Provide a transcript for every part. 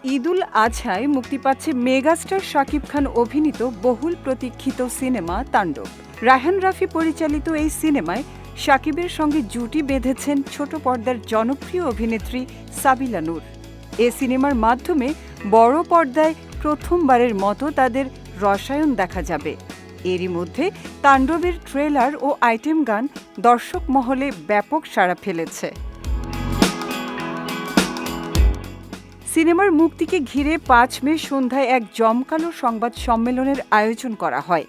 ঈদুল আজহায় মুক্তি পাচ্ছে মেগাস্টার শাকিব খান অভিনীত বহুল প্রতীক্ষিত সিনেমা তাণ্ডব। রায়হান রাফি পরিচালিত এই সিনেমায় শাকিবের সঙ্গে জুটি বেঁধেছেন ছোট পর্দার জনপ্রিয় অভিনেত্রী সাবিলা নূর। এ সিনেমার মাধ্যমে বড় পর্দায় প্রথমবারের মতো তাদের রসায়ন দেখা যাবে। এরই মধ্যে তাণ্ডবের ট্রেলার ও আইটেম গান দর্শক মহলে ব্যাপক সাড়া ফেলেছে। সিনেমার মুক্তিকে ঘিরে ৫ মে সন্ধ্যায় এক জমকালো সংবাদ সম্মেলনের আয়োজন করা হয়।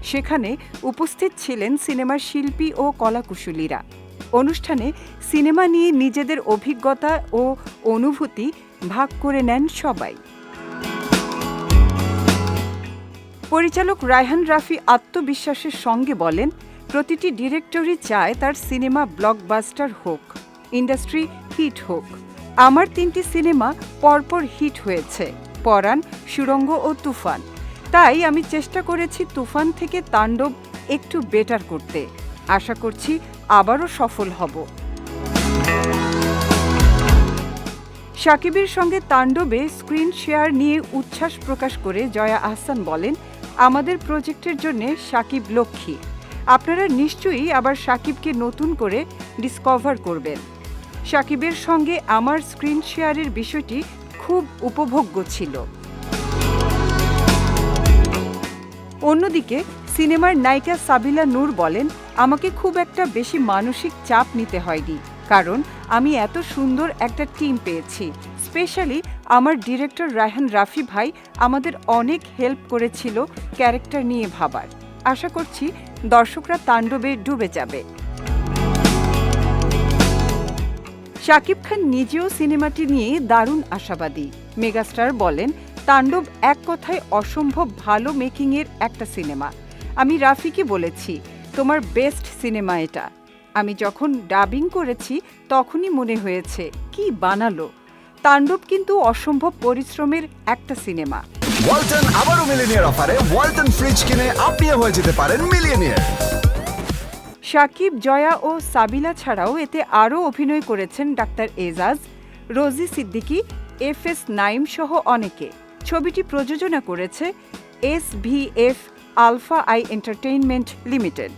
সেখানে উপস্থিত ছিলেন সিনেমার শিল্পী ও কলাকুশলীরা। অনুষ্ঠানে সিনেমা নিয়ে নিজেদের অভিজ্ঞতা ও অনুভূতি ভাগ করে নেন সবাই। পরিচালক রায়হান রাফি আত্মবিশ্বাসের সঙ্গে বলেন, প্রতিটি ডিরেক্টরই চায় তার সিনেমা ব্লকবাস্টার হোক, ইন্ডাস্ট্রি হিট হোক। আমার ৩টি সিনেমা পরপর হিট হয়েছে, পরাণ, সুড়ঙ্গ ও তুফান। তাই আমি চেষ্টা করেছি তুফান থেকে তাণ্ডব একটু বেটার করতে। আশা করছি আবারও সফল হব। শাকিবের সঙ্গে তাণ্ডবে স্ক্রিন শেয়ার নিয়ে উচ্ছ্বাস প্রকাশ করে জয়া আহসান বলেন, আমাদের প্রজেক্টের জন্য শাকিব লক্ষ্মী। আপনারা নিশ্চয়ই আবার শাকিবকে নতুন করে ডিসকভার করবেন। শাকিবের সঙ্গে আমার স্ক্রিন শেয়ারের বিষয়টি খুব উপভোগ্য ছিল। অন্যদিকে সিনেমার নায়িকা সাবিলা নূর বলেন, আমাকে খুব একটা বেশি মানসিক চাপ নিতে হয়নি, কারণ আমি এত সুন্দর একটা টিম পেয়েছি। স্পেশালি আমার ডিরেক্টর রায়হান রাফি ভাই আমাদের অনেক হেল্প করেছিল ক্যারেক্টার নিয়ে ভাবার। আশা করছি দর্শকরা তাণ্ডবে ডুবে যাবে। শাকিব খান নিজেও সিনেমাটি নিয়ে দারুণ আশাবাদী। মেগাস্টার বলেন, তাণ্ডব এক কথায় অসম্ভব ভালো মেকিংয়ের একটা সিনেমা। আমি রাফিকে বলেছি, তোমার বেস্ট সিনেমা এটা। আমি যখন ডাবিং করেছি তখনই মনে হয়েছে কি বানালো। তাণ্ডব কিন্তু অসম্ভব পরিশ্রমের একটা সিনেমা। ওয়ালটন আবারও মিলিয়নিয়ার অফারে ওয়ালটন ফ্রিজ কিনে আপনিও হয়ে যেতে পারেন মিলিয়নিয়ার। শাকিব, জয়া ও সাবিলা ছাড়াও এতে আরও অভিনয় করেছেন ডাক্তার এজাজ, রোজি সিদ্দিকী, FS নাইম সহ অনেকে। ছবিটি প্রযোজনা করেছে SVF Alpha i Entertainment limited.